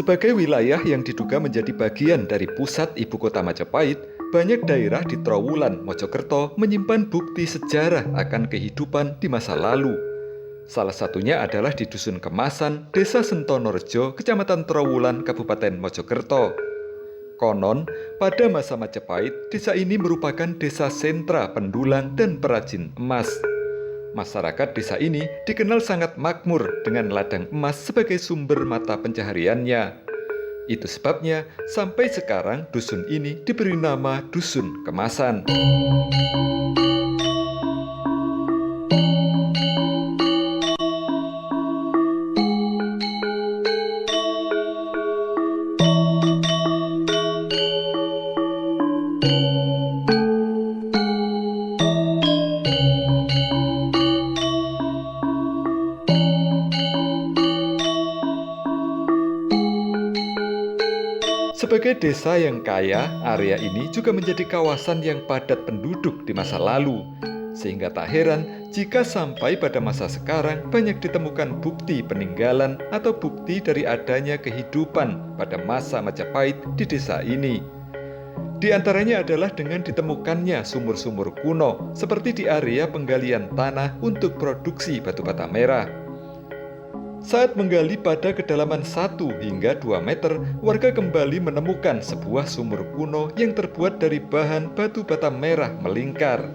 Sebagai wilayah yang diduga menjadi bagian dari pusat ibu kota Majapahit, banyak daerah di Trowulan, Mojokerto menyimpan bukti sejarah akan kehidupan di masa lalu. Salah satunya adalah di Dusun Kemasan, Desa Sentonorejo, Kecamatan Trowulan, Kabupaten Mojokerto. Konon, pada masa Majapahit, desa ini merupakan desa sentra pendulang dan perajin emas. Masyarakat desa ini dikenal sangat makmur dengan ladang emas sebagai sumber mata pencahariannya. Itu sebabnya sampai sekarang dusun ini diberi nama Dusun Kemasan. Sebagai desa yang kaya, area ini juga menjadi kawasan yang padat penduduk di masa lalu. Sehingga tak heran jika sampai pada masa sekarang banyak ditemukan bukti peninggalan atau bukti dari adanya kehidupan pada masa Majapahit di desa ini. Di antaranya adalah dengan ditemukannya sumur-sumur kuno seperti di area penggalian tanah untuk produksi batu bata merah. Saat menggali pada kedalaman 1 hingga 2 meter, warga kembali menemukan sebuah sumur kuno yang terbuat dari bahan batu bata merah melingkar.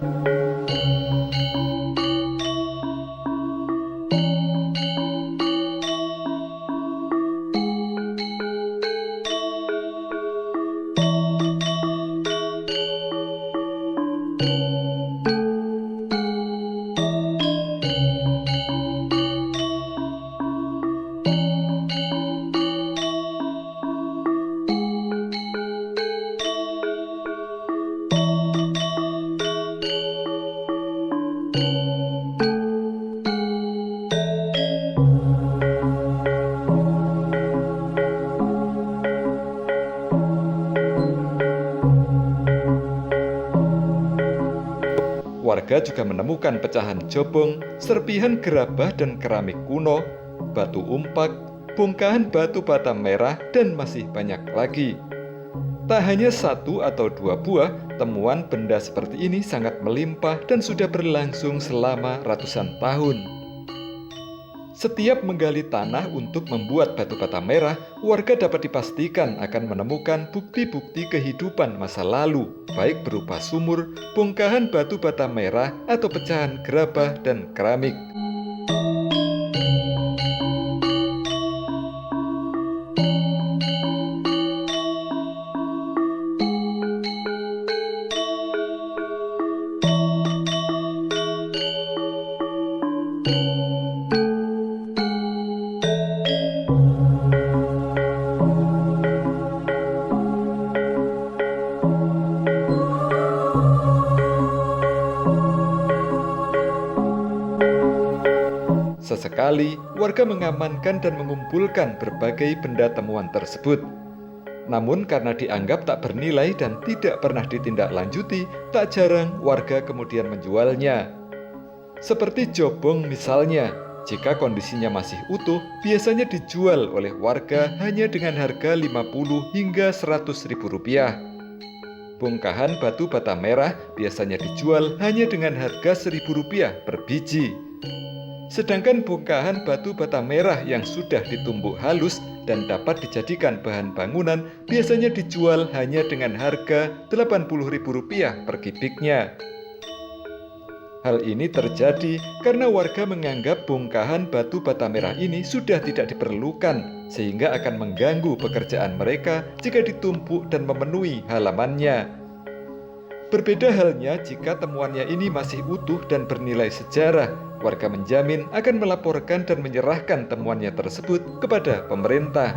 Warga juga menemukan pecahan jobong, serpihan gerabah dan keramik kuno, batu umpak, bongkahan batu bata merah, dan masih banyak lagi. Tak hanya 1 atau 2 buah, temuan benda seperti ini sangat melimpah dan sudah berlangsung selama ratusan tahun. Setiap menggali tanah untuk membuat batu bata merah, warga dapat dipastikan akan menemukan bukti-bukti kehidupan masa lalu, baik berupa sumur, bongkahan batu bata merah, atau pecahan gerabah dan keramik. Sesekali, warga mengamankan dan mengumpulkan berbagai benda temuan tersebut. Namun karena dianggap tak bernilai dan tidak pernah ditindaklanjuti, tak jarang warga kemudian menjualnya. Seperti jobong misalnya, jika kondisinya masih utuh, biasanya dijual oleh warga hanya dengan harga 50 hingga 100 ribu rupiah. Bongkahan batu bata merah biasanya dijual hanya dengan harga 1.000 rupiah per biji. Sedangkan bongkahan batu bata merah yang sudah ditumbuk halus dan dapat dijadikan bahan bangunan biasanya dijual hanya dengan harga Rp80.000 per kubiknya. Hal ini terjadi karena warga menganggap bongkahan batu bata merah ini sudah tidak diperlukan, sehingga akan mengganggu pekerjaan mereka jika ditumpuk dan memenuhi halamannya. Berbeda halnya jika temuannya ini masih utuh dan bernilai sejarah, warga menjamin akan melaporkan dan menyerahkan temuannya tersebut kepada pemerintah.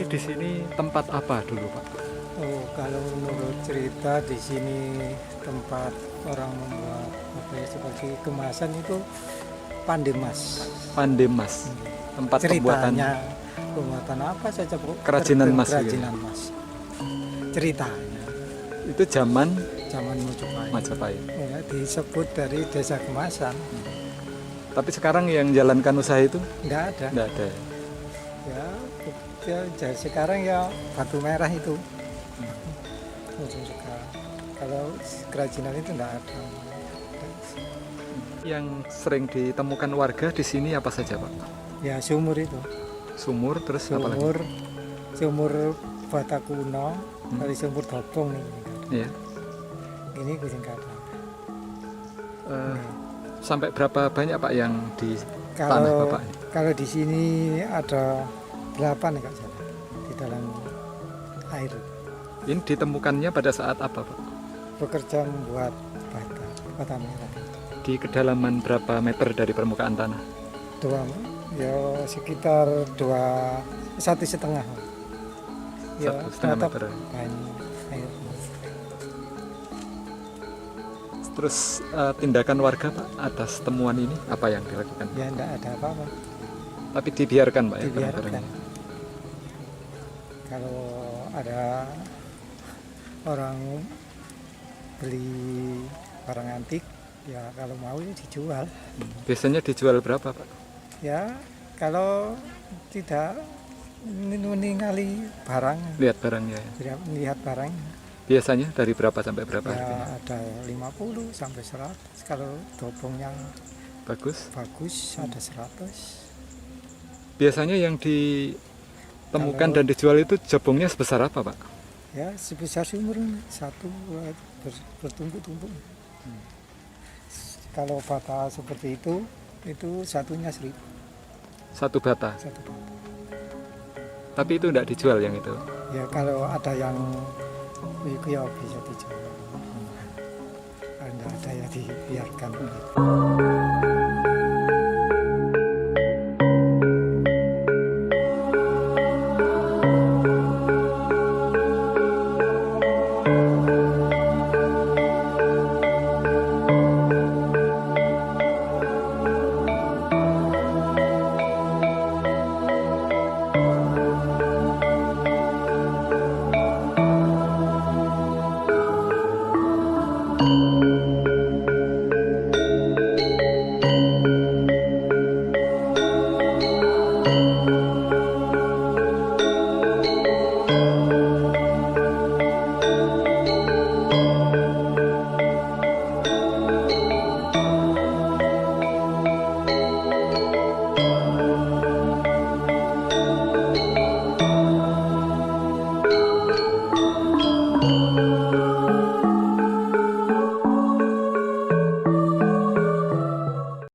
Di sini tempat apa dulu, Pak? Oh, kalau menurut cerita di sini tempat orang membuat apa ya, sebagai kemasan itu Pandemas. Pandemas, tempat Ceritanya pembuatan apa saja Bu? Kerajinan emas gitu. Kerajinan emas. Ceritanya Itu zaman zaman Mojopahit. Majapahit. Ya, disebut dari desa kemasan. Tapi sekarang yang jalankan usaha itu Nggak ada. enggak ada. Ya, jadi sekarang ya batu merah itu. Ujung sekarang. Kalau kerajinan itu nggak ada. Yang sering ditemukan warga di sini apa saja, Pak? Ya sumur itu. Sumur, terus apa lagi? Sumur bata kuno, dari sumur dobong nih. Iya. Ini kucing kata. Sampai berapa banyak Pak yang di tanah Bapak ini? Kalau di sini ada 8 nggak salah di dalam air. Ini ditemukannya pada saat apa, Pak? Bekerja membuat bata merah. Di kedalaman berapa meter dari permukaan tanah? Ya sekitar 1,5. Ya, 1,5 tetap meter. banyak air. Terus tindakan warga Pak atas temuan ini apa yang dilakukan? Ya enggak ada apa-apa. Tapi dibiarkan Pak ya? Dibiarkan. barang-barangnya? Kalau ada orang beli barang antik, ya kalau mau ya dijual. Biasanya dijual berapa Pak? Ya kalau tidak meninggali barang, Lihat barangnya ya. tidak melihat barang, Biasanya dari berapa sampai berapa ya harganya? ada 50 sampai 100. Kalau dobongnya Bagus. bagus ada 100. Biasanya yang ditemukan Kalau- dan dijual itu jabongnya sebesar apa Pak? Ya sebesar sumur satu bertumpuk-tumpuk. Kalau bata seperti itu satunya 1.000. Satu bata. Satu bata. Tapi itu tidak dijual yang itu. Ya kalau ada yang itu ya bisa dijual. Kalau tidak ada ya dibiarkan begitu.